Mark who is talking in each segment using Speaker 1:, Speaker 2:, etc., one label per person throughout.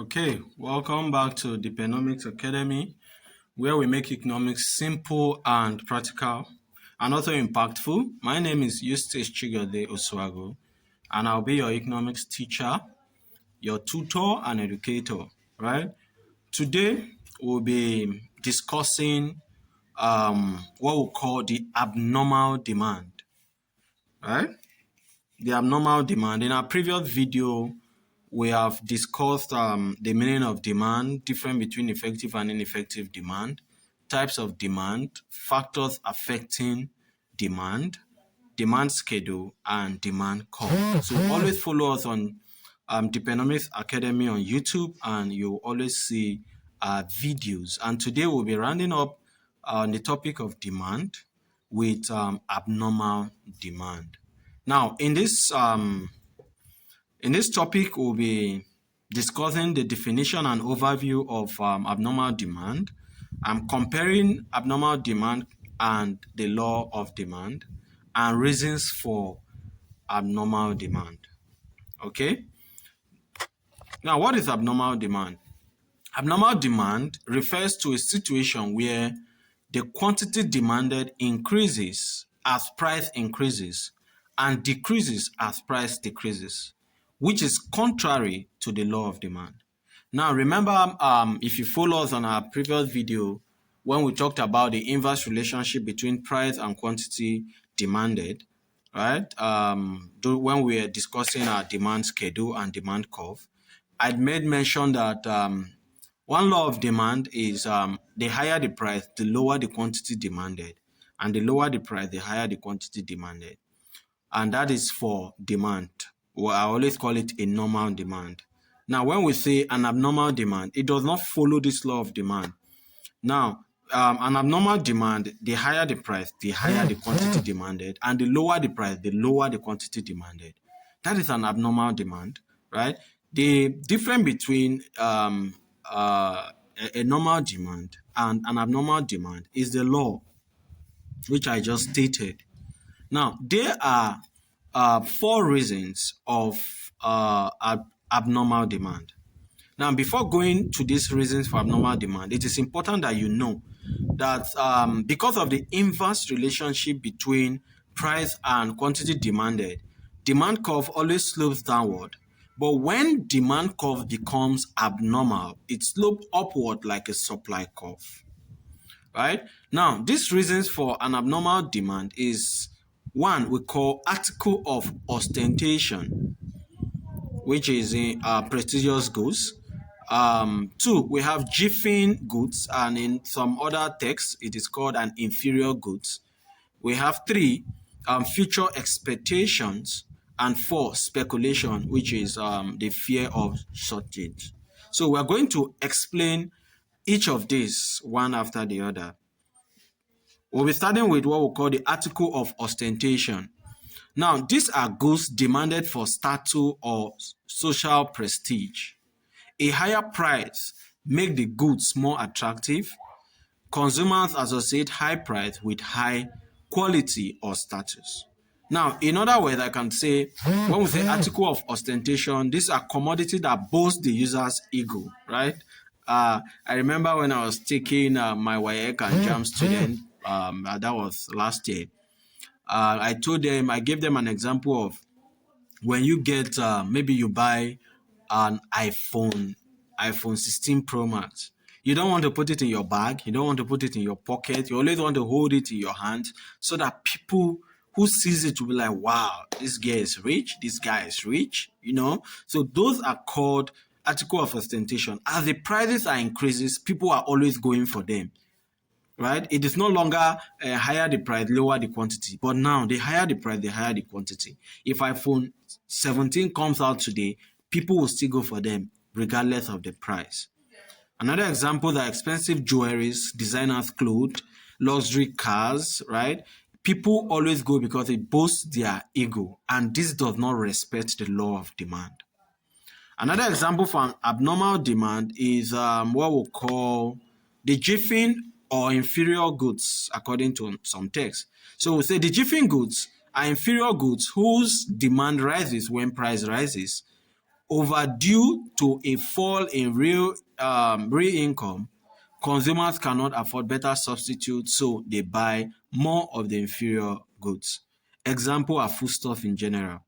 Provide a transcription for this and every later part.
Speaker 1: Okay, welcome back to the Penomics Academy, where we make economics simple and practical and also impactful. My name is Eustace Chigode Oswago, and I'll be your economics teacher, your tutor, and educator, right? Today, we'll be discussing what we call the abnormal demand, right? The abnormal demand. In our previous video, we have discussed the meaning of demand, difference between effective and ineffective demand, types of demand, factors affecting demand, demand schedule, and demand curve. So always follow us on Depenomics Academy on YouTube, and you'll always see videos. And today we'll be rounding up on the topic of demand with abnormal demand. Now, in this topic, we'll be discussing the definition and overview of abnormal demand. I'm comparing abnormal demand and the law of demand and reasons for abnormal demand. Okay? Now, what is abnormal demand? Abnormal demand refers to a situation where the quantity demanded increases as price increases and decreases as price decreases, which is contrary to the law of demand. Now, remember, if you follow us on our previous video, when we talked about the inverse relationship between price and quantity demanded, right? When we were discussing our demand schedule and demand curve, I'd made mention that one law of demand is the higher the price, the lower the quantity demanded. And the lower the price, the higher the quantity demanded. And that is for demand. Well, I always call it a normal demand. Now, when we say an abnormal demand, it does not follow this law of demand. Now, an abnormal demand, the higher the price, the higher the quantity demanded, and the lower the price, the lower the quantity demanded. That is an abnormal demand, right? The difference between a normal demand and an abnormal demand is the law, which I just stated. Now, there are four reasons of abnormal demand. Now, before going to these reasons for abnormal demand, it is important that you know that because of the inverse relationship between price and quantity demanded, demand curve always slopes downward. But when demand curve becomes abnormal, it slopes upward like a supply curve. Right? Now, these reasons for an abnormal demand is one we call article of ostentation, which is in prestigious goods. Two, we have jiffing goods, and in some other texts, it is called an inferior goods. We have three, future expectations, and four, speculation, which is the fear of shortage. So we're going to explain each of these one after the other. We'll be starting with what we call the article of ostentation. Now, these are goods demanded for status or social prestige. A higher price makes the goods more attractive. Consumers associate high price with high quality or status. Now, in other words, I can say, when we say article of ostentation, these are commodities that boast the user's ego, right? I remember when I was taking my WAEC and JAM student, that was last year. I gave them an example of when you get, maybe you buy an iPhone 16 Pro Max. You don't want to put it in your bag. You don't want to put it in your pocket. You always want to hold it in your hand so that people who sees it will be like, wow, this guy is rich. This guy is rich, you know. So those are called article of ostentation. As the prices are increases, people are always going for them. Right? It is no longer higher the price, lower the quantity. But now, the higher the price, the higher the quantity. If iPhone 17 comes out today, people will still go for them regardless of the price. Another example are expensive jewelries, designers' clothes, luxury cars, right? People always go because it boasts their ego, and this does not respect the law of demand. Another example for an abnormal demand is what we call the jiffing or inferior goods, according to some texts. So we say the jiffing goods are inferior goods whose demand rises when price rises, overdue to a fall in real income, consumers cannot afford better substitutes, so they buy more of the inferior goods. Example are foodstuff in general.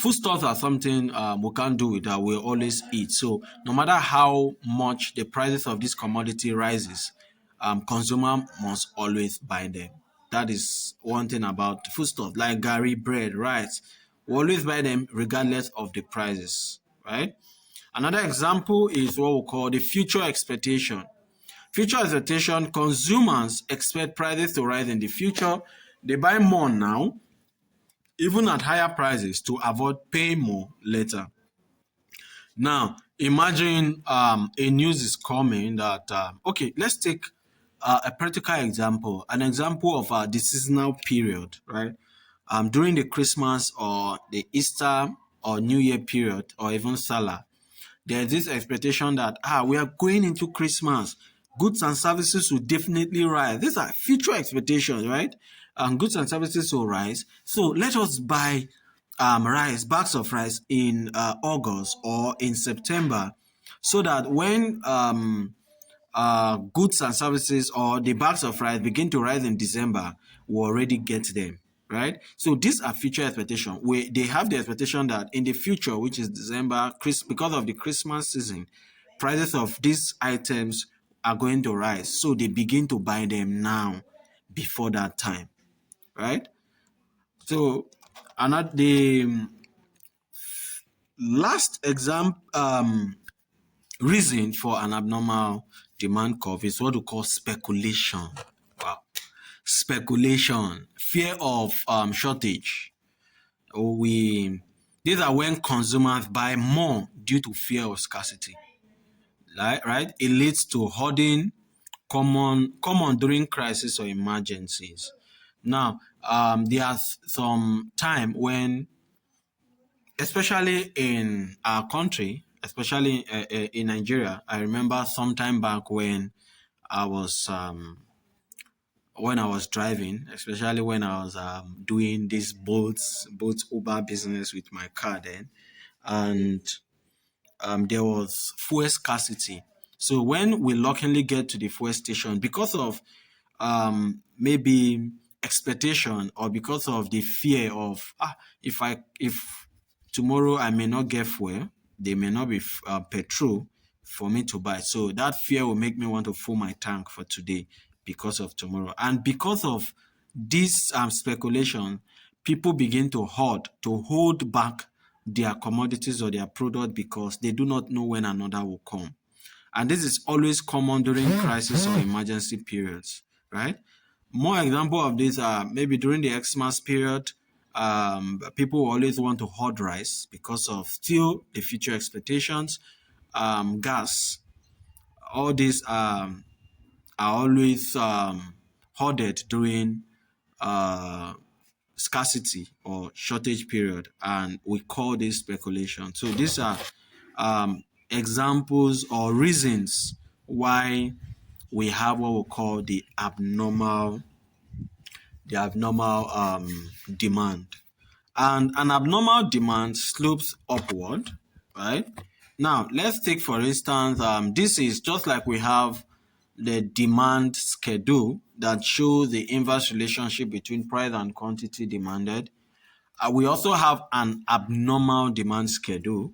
Speaker 1: Foodstuffs are something we can't do without. We always eat. So no matter how much the prices of this commodity rises, consumer must always buy them. That is one thing about foodstuff, like garri, bread, rice. We always buy them regardless of the prices, right? Another example is what we call the future expectation. Future expectation, consumers expect prices to rise in the future. They buy more now, even at higher prices, to avoid paying more later. Now, imagine a news is coming that, okay, let's take a practical example, an example of the seasonal period, right? During the Christmas or the Easter or New Year period, or even Salah, there's this expectation that we are going into Christmas. Goods and services will definitely rise. These are future expectations, right? Goods and services will rise. So let us buy rice, bags of rice in August or in September, so that when goods and services or the bags of rice begin to rise in December, we already get them, right? So these are future expectations. They have the expectation that in the future, which is December, because of the Christmas season, prices of these items are going to rise. So they begin to buy them now before that time, right? So the last reason for an abnormal demand curve is what we call speculation. Wow. Speculation, fear of shortage. These are when consumers buy more due to fear of scarcity. Right? It leads to hoarding, common during crisis or emergencies. Now, there's some time when, especially in our country, especially in Nigeria, I remember some time back when I was driving, especially when I was doing this Bolt Uber business with my car then, and there was fuel scarcity. So when we luckily get to the fuel station, because of maybe expectation or because of the fear of if tomorrow I may not get fuel, there may not be petrol for me to buy. So that fear will make me want to fill my tank for today because of tomorrow. And because of this speculation, people begin to hoard, to hold back their commodities or their product because they do not know when another will come. And this is always common during crisis or emergency periods, right? More example of this are maybe during the Xmas period, people always want to hoard rice because of still the future expectations. Gas, all these are always hoarded during scarcity or shortage period, and we call this speculation. So these are examples or reasons why we have what we call the abnormal demand. And an abnormal demand slopes upward, right? Now, let's take, for instance, this is just like we have the demand schedule that shows the inverse relationship between price and quantity demanded. We also have an abnormal demand schedule.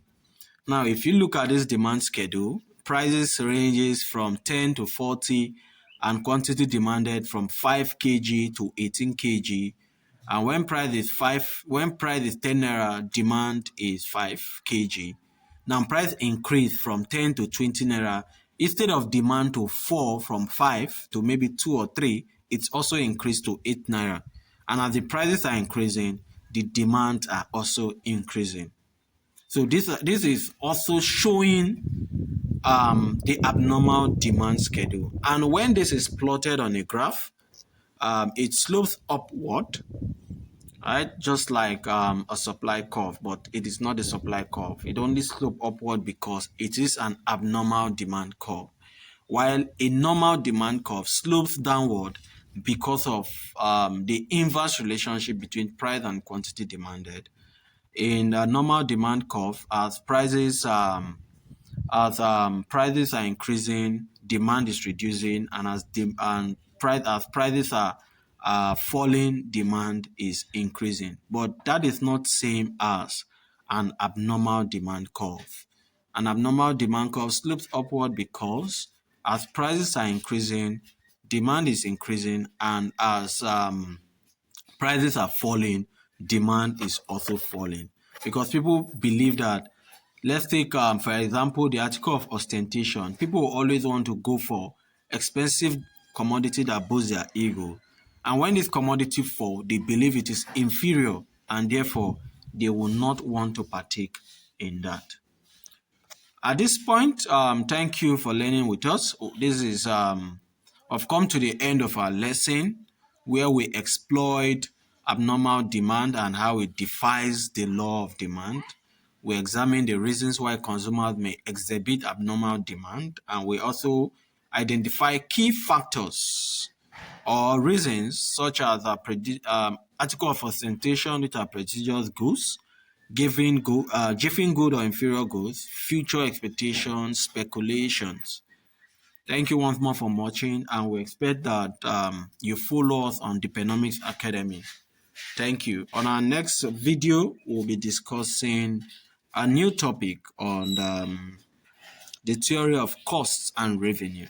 Speaker 1: Now, if you look at this demand schedule, prices ranges from 10 to 40 and quantity demanded from 5 kg to 18 kg. And when price is 10 naira, demand is 5 kg. Now price increase from 10 to 20 naira. Instead of demand to fall from 5 to maybe 2 or 3, it's also increased to 8 naira. And as the prices are increasing, the demand are also increasing. So this is also showing the abnormal demand schedule. And when this is plotted on a graph, it slopes upward, right? Just like a supply curve, but it is not a supply curve. It only slopes upward because it is an abnormal demand curve, while a normal demand curve slopes downward because of the inverse relationship between price and quantity demanded. in the normal demand curve, as prices prices are increasing, demand is reducing, and as prices are falling, demand is increasing. But that is not same as an abnormal demand curve. An abnormal demand curve slopes upward because as prices are increasing, demand is increasing, and as prices are falling, demand is also falling. Because people believe that, let's take, for example, the article of ostentation. People will always want to go for expensive commodity that boosts their ego. And when this commodity fall, they believe it is inferior, and therefore they will not want to partake in that. At this point, thank you for learning with us. This is I've come to the end of our lesson where we explored abnormal demand and how it defies the law of demand. We examine the reasons why consumers may exhibit abnormal demand, and we also identify key factors or reasons such as article of ostentation, which are prestigious goods, giving good or inferior goods, future expectations, speculations. Thank you once more for watching, and we expect that you follow us on Deepenomics Academy. Thank you. On our next video, we'll be discussing a new topic on the theory of costs and revenue.